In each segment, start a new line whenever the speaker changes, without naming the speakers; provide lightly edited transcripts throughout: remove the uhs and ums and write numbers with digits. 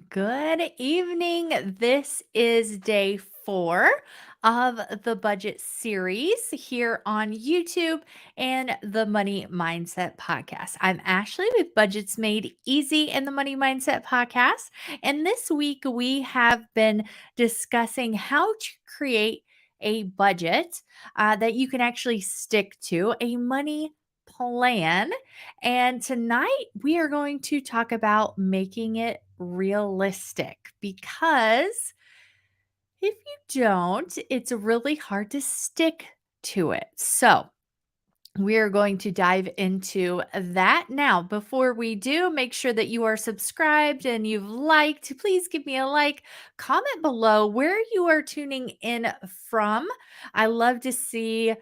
Good evening. This is day 4 of the budget series here on YouTube and the Money Mindset Podcast. I'm Ashley with Budgets Made Easy and the Money Mindset Podcast. And this week we have been discussing how to create a budget that you can actually stick to, a money plan. And tonight we are going to talk about making it realistic because if you don't, it's really hard to stick to it. So, we are going to dive into that now. Before we do, make sure that you are subscribed and you've liked. Please give me a like. Comment below where you are tuning in from. I love to see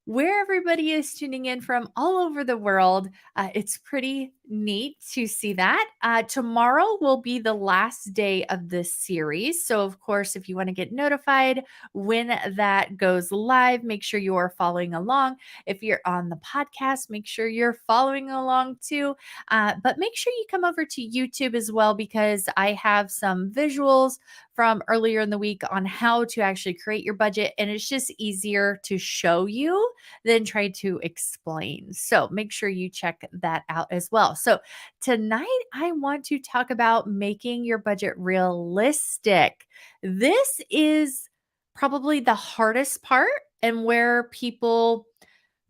where everybody is tuning in from all over the world. It's pretty neat to see that. Tomorrow will be the last day of this series. So, of course, if you want to get notified when that goes live, make sure you are following along. If you're on the podcast, make sure you're following along too. But make sure you come over to YouTube as well because I have some visuals from earlier in the week on how to actually create your budget. And it's just easier to show you than try to explain. So make sure you check that out as well. So tonight, I want to talk about making your budget realistic. This is probably the hardest part and where people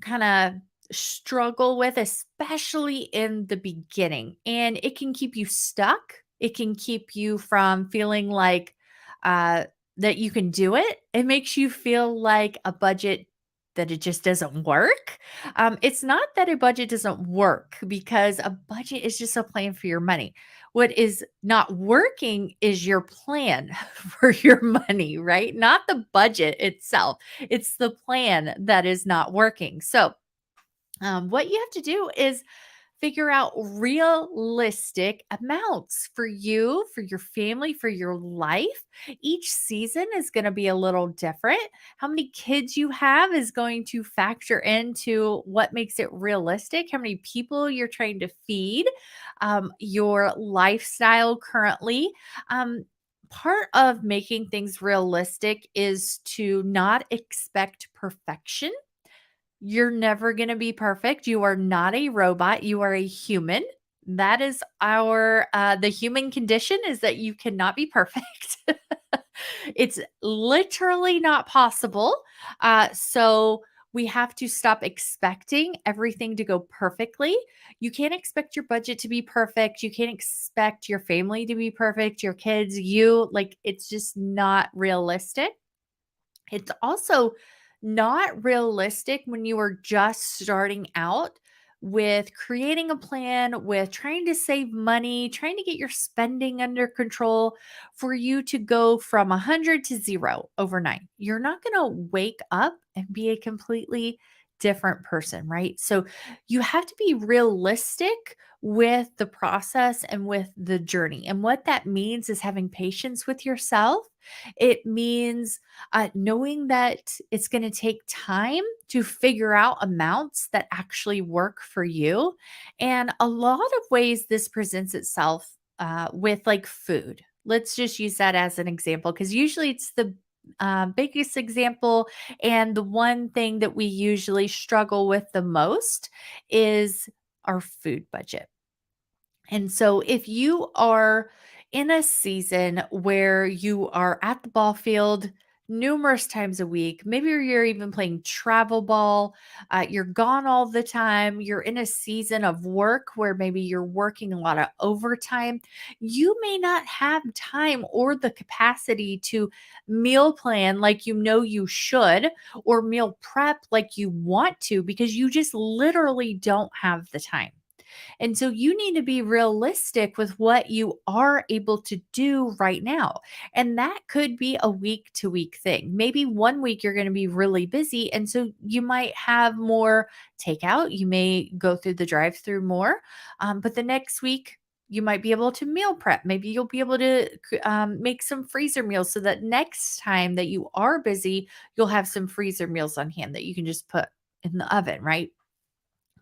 kind of struggle with, especially in the beginning. And it can keep you stuck. It can keep you from feeling like uh, that you can do it. It makes you feel like a budget that it just doesn't work. It's not that a budget doesn't work because a budget is just a plan for your money. What is not working is your plan for your money, right? Not the budget itself. It's the plan that is not working. So, what you have to do is figure out realistic amounts for you, for your family, for your life. Each season is going to be a little different. How many kids you have is going to factor into what makes it realistic, how many people you're trying to feed, your lifestyle currently. Part of making things realistic is to not expect perfection. You're never gonna be perfect. You are not a robot, you are a human. That is our the human condition is that you cannot be perfect. It's literally not possible. So we have to stop expecting everything to go perfectly. You can't expect your budget to be perfect. You can't expect your family to be perfect, your kids, you. Like, it's just not realistic. It's also not realistic when you are just starting out with creating a plan, with trying to save money, trying to get your spending under control for you to go from 100 to 0 overnight. You're not going to wake up and be a completely different person, right? So you have to be realistic with the process and with the journey. And what that means is having patience with yourself. It means knowing that it's going to take time to figure out amounts that actually work for you. And a lot of ways this presents itself with like food. Let's just use that as an example because usually it's the biggest example. And the one thing that we usually struggle with the most is our food budget. And so, if you are in a season where you are at the ball field numerous times a week, maybe you're even playing travel ball, you're gone all the time, you're in a season of work where maybe you're working a lot of overtime, you may not have time or the capacity to meal plan like you know you should, or meal prep like you want to, because you just literally don't have the time. And so you need to be realistic with what you are able to do right now. And that could be a week to week thing. Maybe one week you're going to be really busy. And so you might have more takeout. You may go through the drive through more. But the next week, you might be able to meal prep. Maybe you'll be able to make some freezer meals so that next time that you are busy, you'll have some freezer meals on hand that you can just put in the oven, right?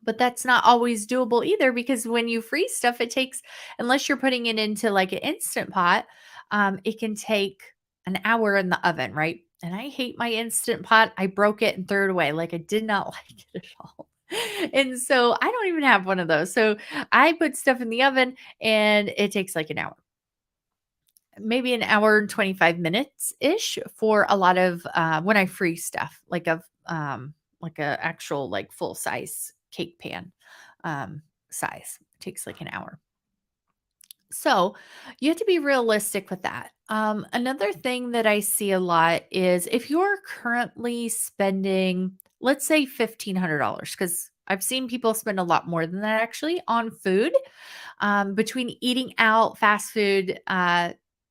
But that's not always doable either because when you freeze stuff, it takes, unless you're putting it into like an instant pot, it can take an hour in the oven, right? And I hate my instant pot. I broke it and threw it away. Like I did not like it at all. And so I don't even have one of those. So I put stuff in the oven and it takes like an hour, maybe an hour and 25 minutes ish for a lot of when I freeze stuff, like a actual like full size cake pan size. It takes like an hour. So you have to be realistic with that. Another thing that I see a lot is if you're currently spending, let's say $1,500, because I've seen people spend a lot more than that actually on food, between eating out, fast food,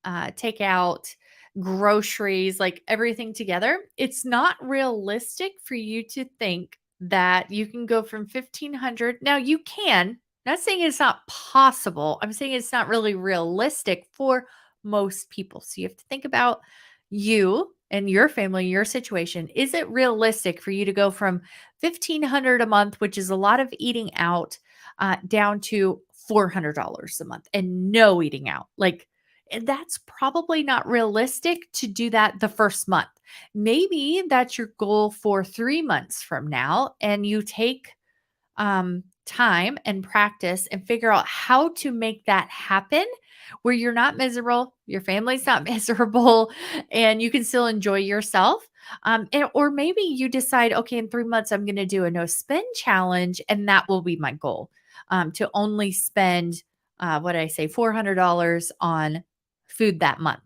takeout, groceries, like everything together, it's not realistic for you to think that you can go from 1500. Now you can. Not saying it's not possible. I'm saying it's not really realistic for most people. So you have to think about you and your family, your situation. Is it realistic for you to go from 1500 a month, which is a lot of eating out, down to $400 a month and no eating out? Like, and that's probably not realistic to do that the first month. Maybe that's your goal for 3 months from now, and you take time and practice and figure out how to make that happen where you're not miserable, your family's not miserable, and you can still enjoy yourself. Or maybe you decide, okay, in 3 months, I'm going to do a no spend challenge, and that will be my goal, to only spend, what did I say, $400 on food that month.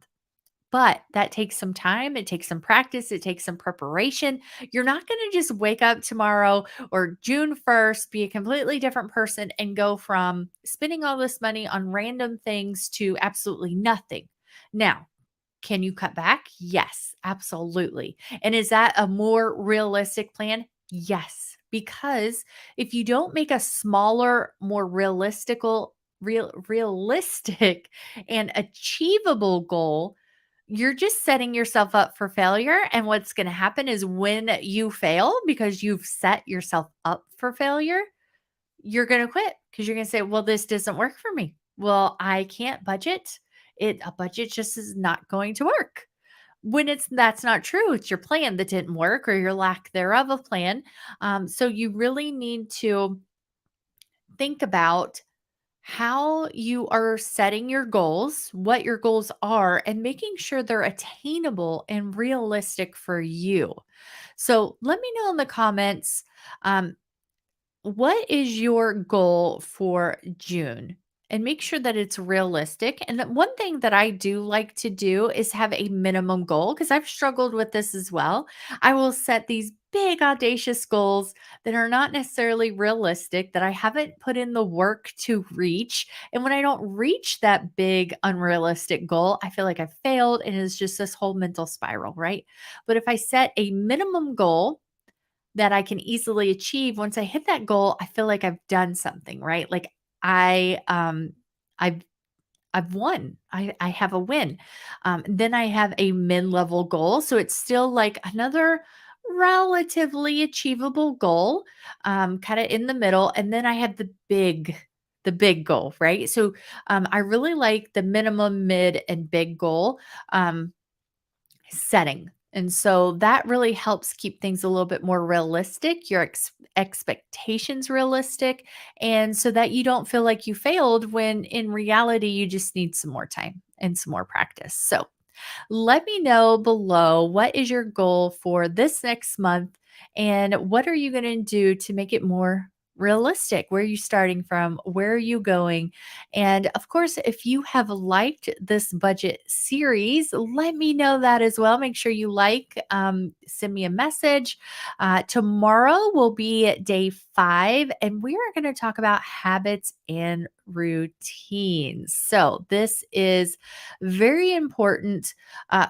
But that takes some time, it takes some practice, it takes some preparation. You're not gonna just wake up tomorrow or June 1st, be a completely different person and go from spending all this money on random things to absolutely nothing. Now, can you cut back? Yes, absolutely. And is that a more realistic plan? Yes, because if you don't make a smaller, more realistic and achievable goal, you're just setting yourself up for failure. And what's going to happen is when you fail because you've set yourself up for failure, you're going to quit because you're going to say, well, this doesn't work for me. Well, I can't budget. A budget just is not going to work. When that's not true, it's your plan that didn't work or your lack thereof of plan. So you really need to think about how you are setting your goals, what your goals are, and making sure they're attainable and realistic for you. So let me know in the comments, um, what is your goal for June? And make sure that it's realistic. And that one thing that I do like to do is have a minimum goal because I've struggled with this as well. I will set these big, audacious goals that are not necessarily realistic, that I haven't put in the work to reach. And when I don't reach that big, unrealistic goal, I feel like I've failed and it's just this whole mental spiral, right? But if I set a minimum goal, that I can easily achieve, once I hit that goal, I feel like I've done something, right? Like I I've I've won. I have a win. Then I have a mid-level goal, so it's still like another relatively achievable goal, kind of in the middle, and then I have the big goal, right? So I really like the minimum, mid, and big goal. Setting. And so that really helps keep things a little bit more realistic, your expectations realistic, and so that you don't feel like you failed when in reality you just need some more time and some more practice. So let me know below, what is your goal for this next month and what are you going to do to make it more realistic? Where are you starting from? Where are you going? And of course, if you have liked this budget series, let me know that as well. Make sure you send me a message. Tomorrow will be day 5, and we are going to talk about habits and routines. So, this is very important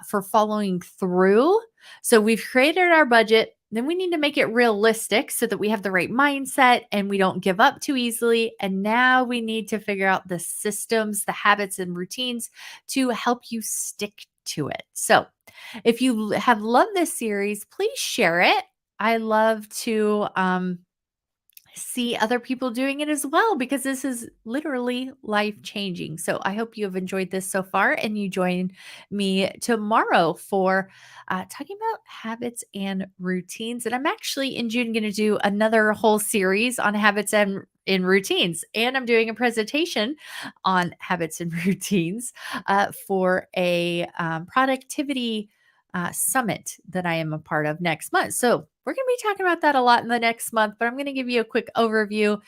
for following through. So we've created our budget. Then we need to make it realistic so that we have the right mindset and we don't give up too easily. And now we need to figure out the systems, the habits, and routines to help you stick to it. So if you have loved this series, please share it. I love to see other people doing it as well because this is literally life changing. So I hope you have enjoyed this so far and you join me tomorrow for talking about habits and routines. And I'm actually in June going to do another whole series on habits and in routines. And I'm doing a presentation on habits and routines for a productivity summit that I am a part of next month. So we're going to be talking about that a lot in the next month, but I'm going to give you a quick overview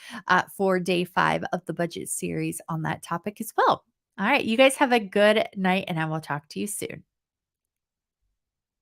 for day 5 of the budget series on that topic as well. All right, you guys have a good night, and I will talk to you soon.